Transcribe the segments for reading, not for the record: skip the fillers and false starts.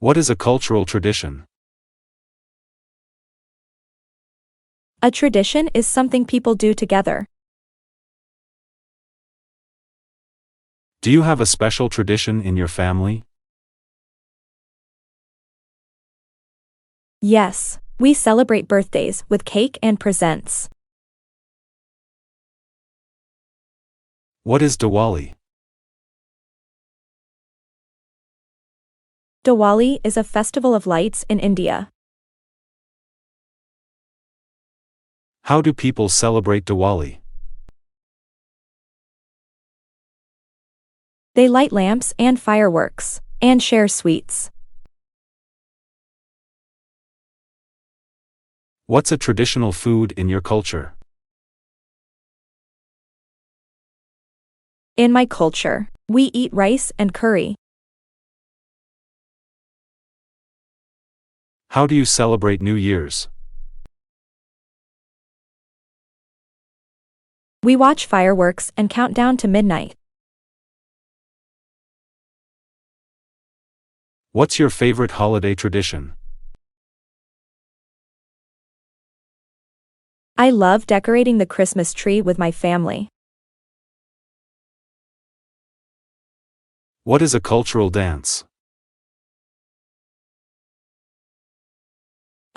What is a cultural tradition? A tradition is something people do together. Do you have a special tradition in your family? Yes, we celebrate birthdays with cake and presents. What is Diwali? Diwali is a festival of lights in India. How do people celebrate Diwali? They light lamps and fireworks, and share sweets. What's a traditional food in your culture? In my culture, we eat rice and curry. How do you celebrate New Year's? We watch fireworks and count down to midnight. What's your favorite holiday tradition? I love decorating the Christmas tree with my family. What is a cultural dance?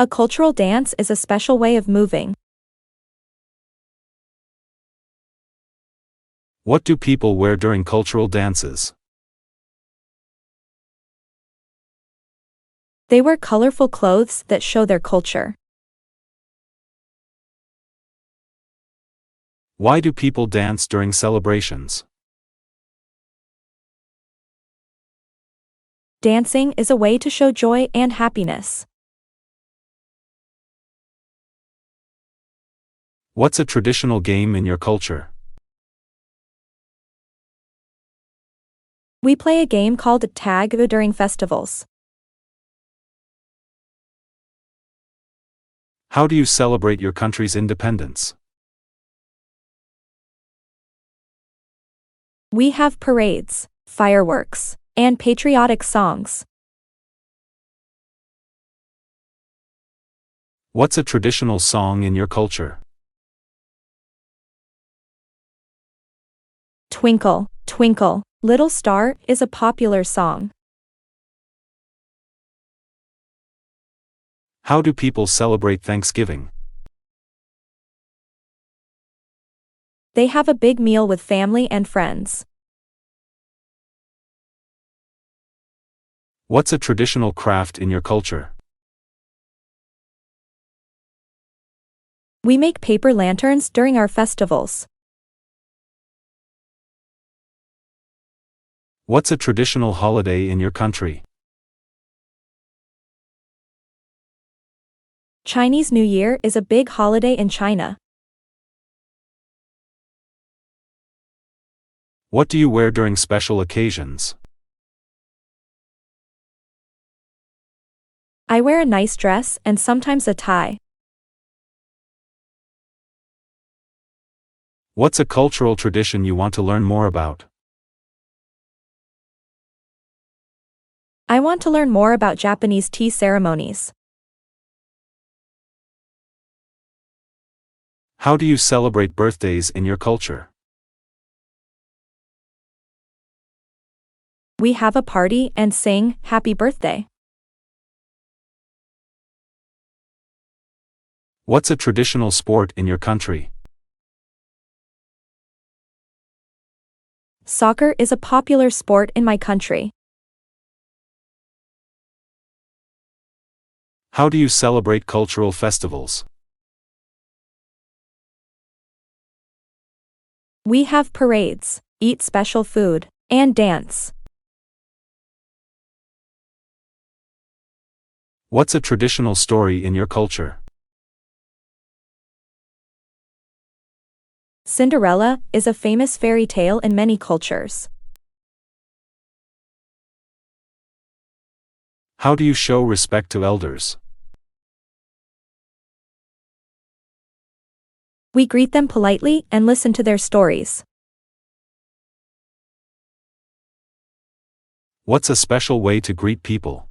A cultural dance is a special way of moving. What do people wear during cultural dances? They wear colorful clothes that show their culture. Why do people dance during celebrations? Dancing is a way to show joy and happiness. What's a traditional game in your culture? We play a game called tag during festivals. How do you celebrate your country's independence? We have parades, fireworks, and patriotic songs. What's a traditional song in your culture? Twinkle, Twinkle, Little Star is a popular song. How do people celebrate Thanksgiving? They have a big meal with family and friends. What's a traditional craft in your culture? We make paper lanterns during our festivals. What's a traditional holiday in your country? Chinese New Year is a big holiday in China. What do you wear during special occasions? I wear a nice dress and sometimes a tie. What's a cultural tradition you want to learn more about? I want to learn more about Japanese tea ceremonies. How do you celebrate birthdays in your culture? We have a party and sing Happy Birthday. What's a traditional sport in your country? Soccer is a popular sport in my country. How do you celebrate cultural festivals? We have parades, eat special food, and dance. What's a traditional story in your culture? Cinderella is a famous fairy tale in many cultures. How do you show respect to elders? We greet them politely and listen to their stories. What's a special way to greet people?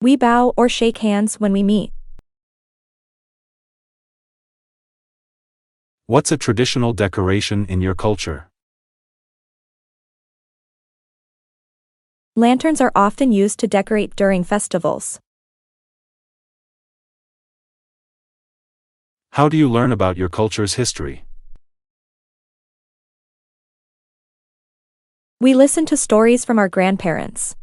We bow or shake hands when we meet. What's a traditional decoration in your culture? Lanterns are often used to decorate during festivals. How do you learn about your culture's history? We listen to stories from our grandparents.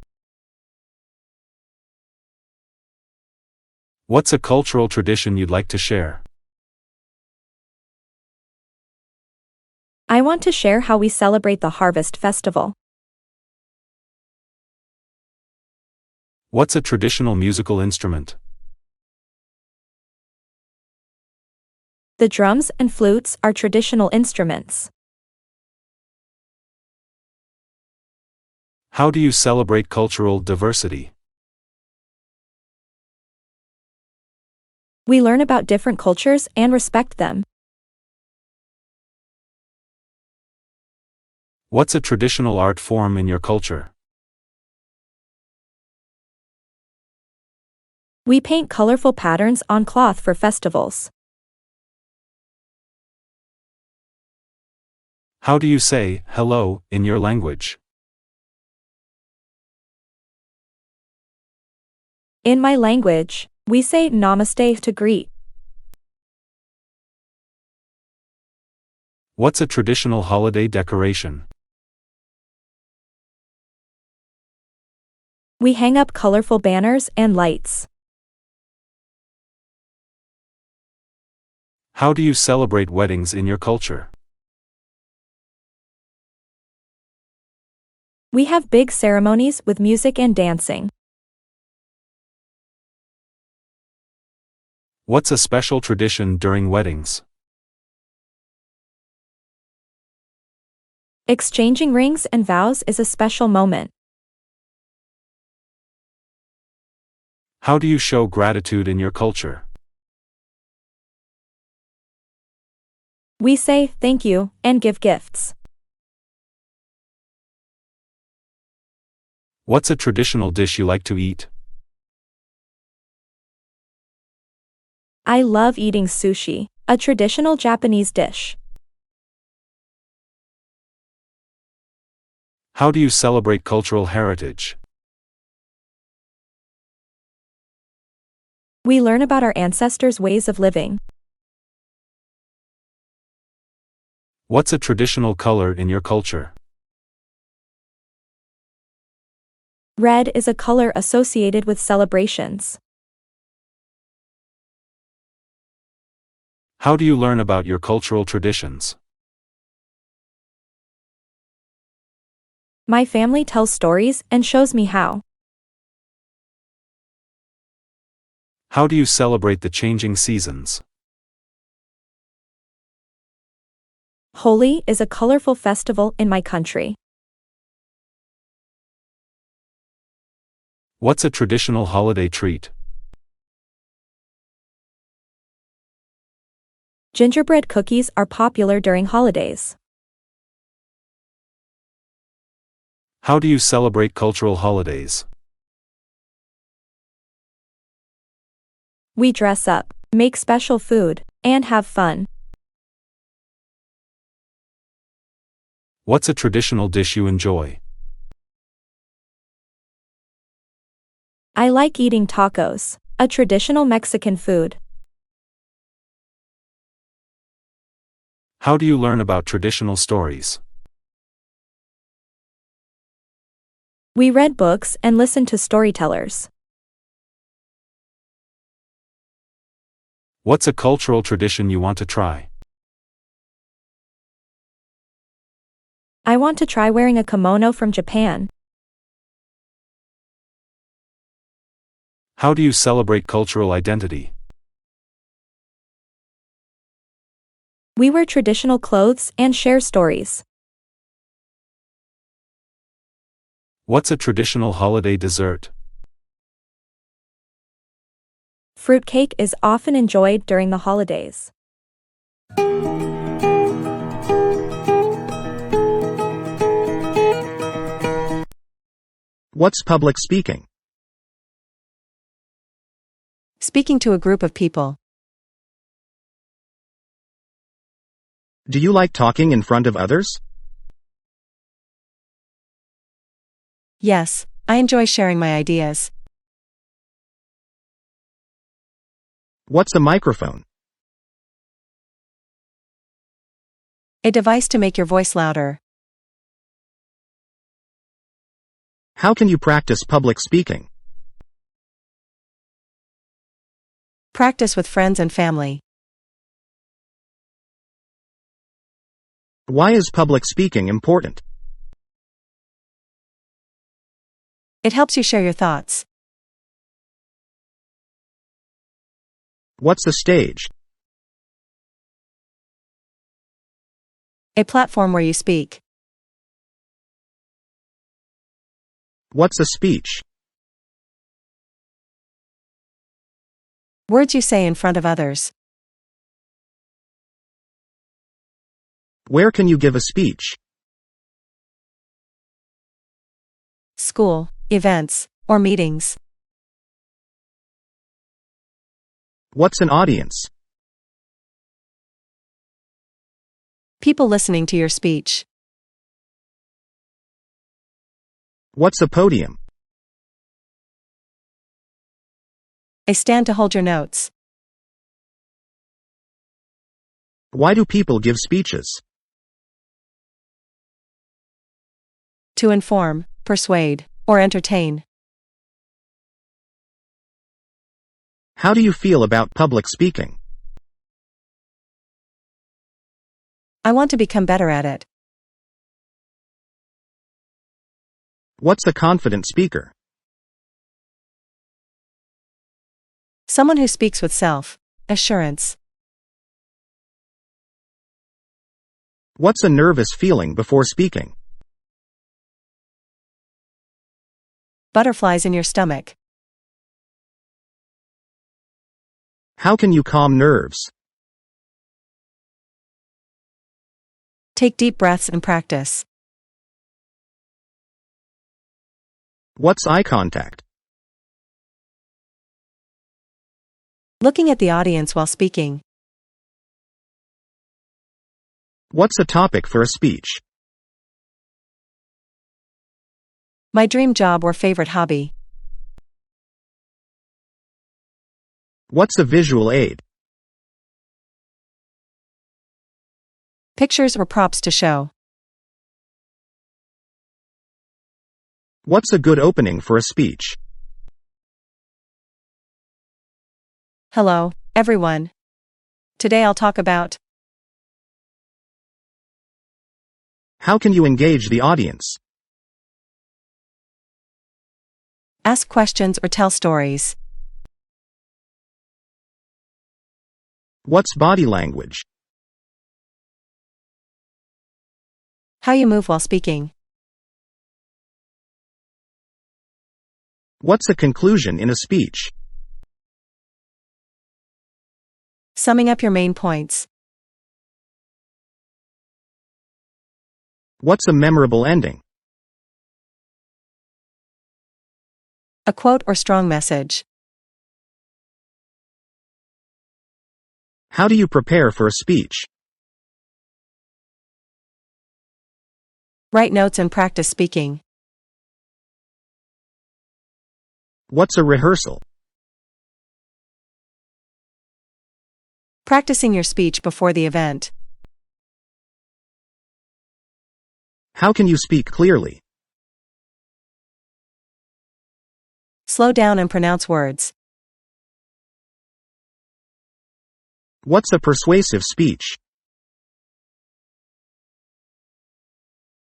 What's a cultural tradition you'd like to share? I want to share how we celebrate the Harvest Festival. What's a traditional musical instrument? The drums and flutes are traditional instruments. How do you celebrate cultural diversity? We learn about different cultures and respect them. What's a traditional art form in your culture? We paint colorful patterns on cloth for festivals. How do you say hello in your language? In my language, we say namaste to greet. What's a traditional holiday decoration? We hang up colorful banners and lights. How do you celebrate weddings in your culture? We have big ceremonies with music and dancing. What's a special tradition during weddings? Exchanging rings and vows is a special moment. How do you show gratitude in your culture? We say thank you and give gifts. What's a traditional dish you like to eat? I love eating sushi, a traditional Japanese dish. How do you celebrate cultural heritage? We learn about our ancestors' ways of living. What's a traditional color in your culture? Red is a color associated with celebrations. How do you learn about your cultural traditions? My family tells stories and shows me how. How do you celebrate the changing seasons? Holi is a colorful festival in my country. What's a traditional holiday treat? Gingerbread cookies are popular during holidays. How do you celebrate cultural holidays? We dress up, make special food, and have fun. What's a traditional dish you enjoy? I like eating tacos, a traditional Mexican food. How do you learn about traditional stories? We read books and listened to storytellers. What's a cultural tradition you want to try? I want to try wearing a kimono from Japan. How do you celebrate cultural identity? We wear traditional clothes and share stories. What's a traditional holiday dessert? Fruitcake is often enjoyed during the holidays. What's public speaking? Speaking to a group of people. Do you like talking in front of others? Yes, I enjoy sharing my ideas. What's a microphone? A device to make your voice louder. How can you practice public speaking? Practice with friends and family. Why is public speaking important? It helps you share your thoughts. What's a stage? A platform where you speak. What's a speech? Words you say in front of others. Where can you give a speech? School, events, or meetings. What's an audience? People listening to your speech. What's a podium? A stand to hold your notes. Why do people give speeches? To inform, persuade, or entertain. How do you feel about public speaking? I want to become better at it. What's a confident speaker? Someone who speaks with self-assurance. What's a nervous feeling before speaking? Butterflies in your stomach. How can you calm nerves? Take deep breaths and practice. What's eye contact? Looking at the audience while speaking. What's a topic for a speech? My dream job or favorite hobby. What's a visual aid? Pictures or props to show. What's a good opening for a speech? Hello, everyone. Today I'll talk about. How can you engage the audience? Ask questions or tell stories. What's body language? How you move while speaking. What's a conclusion in a speech? Summing up your main points. What's a memorable ending? A quote or strong message. How do you prepare for a speech? Write notes and practice speaking. What's a rehearsal? Practicing your speech before the event. How can you speak clearly? Slow down and pronounce words. What's a persuasive speech?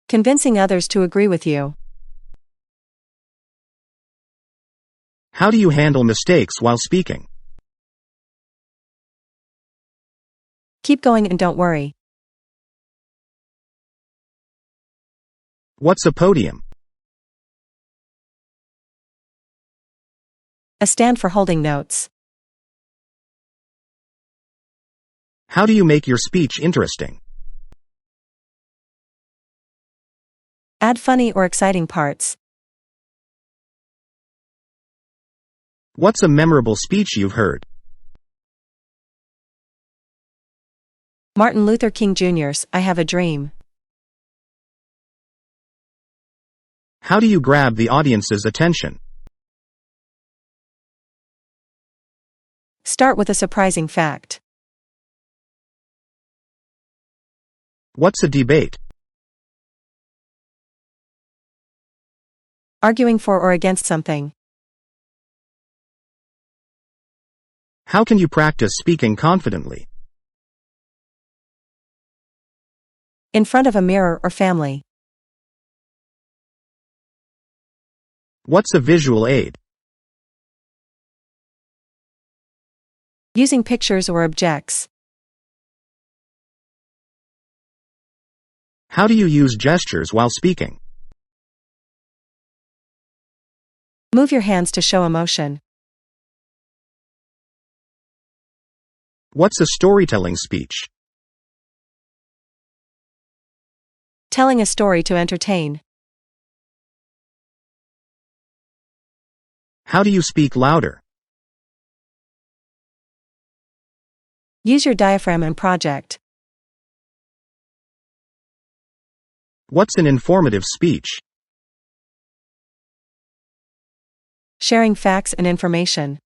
Convincing others to agree with you. How do you handle mistakes while speaking? Keep going and don't worry. What's a podium? A stand for holding notes. How do you make your speech interesting? Add funny or exciting parts. What's a memorable speech you've heard? Martin Luther King Jr.'s I Have a Dream. How do you grab the audience's attention? Start with a surprising fact. What's a debate? Arguing for or against something. How can you practice speaking confidently? In front of a mirror or family. What's a visual aid? Using pictures or objects. How do you use gestures while speaking? Move your hands to show emotion. What's a storytelling speech? Telling a story to entertain. How do you speak louder? Use your diaphragm and project. What's an informative speech? Sharing facts and information.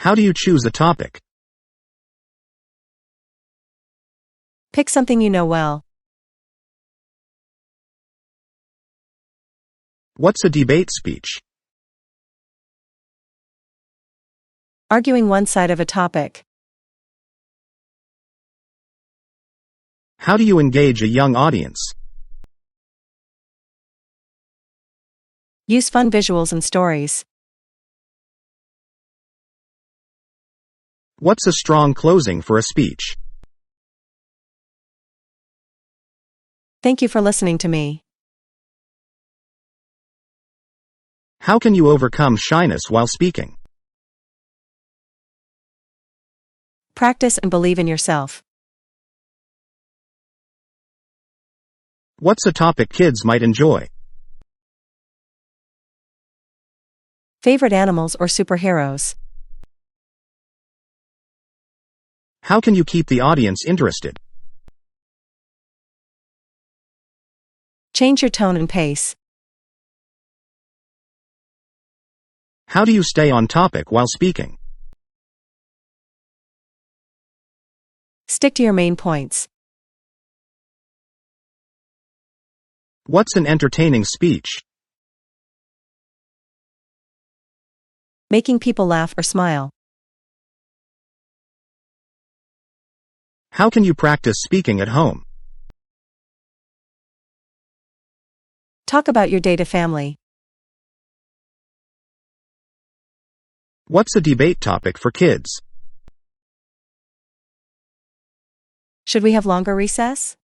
How do you choose a topic? Pick something you know well. What's a debate speech? Arguing one side of a topic. How do you engage a young audience? Use fun visuals and stories. What's a strong closing for a speech? Thank you for listening to me. How can you overcome shyness while speaking? Practice and believe in yourself. What's a topic kids might enjoy? Favorite animals or superheroes. How can you keep the audience interested? Change your tone and pace. How do you stay on topic while speaking? Stick to your main points. What's an entertaining speech? Making people laugh or smile. How can you practice speaking at home? Talk about your day to family. What's a debate topic for kids? Should we have longer recess?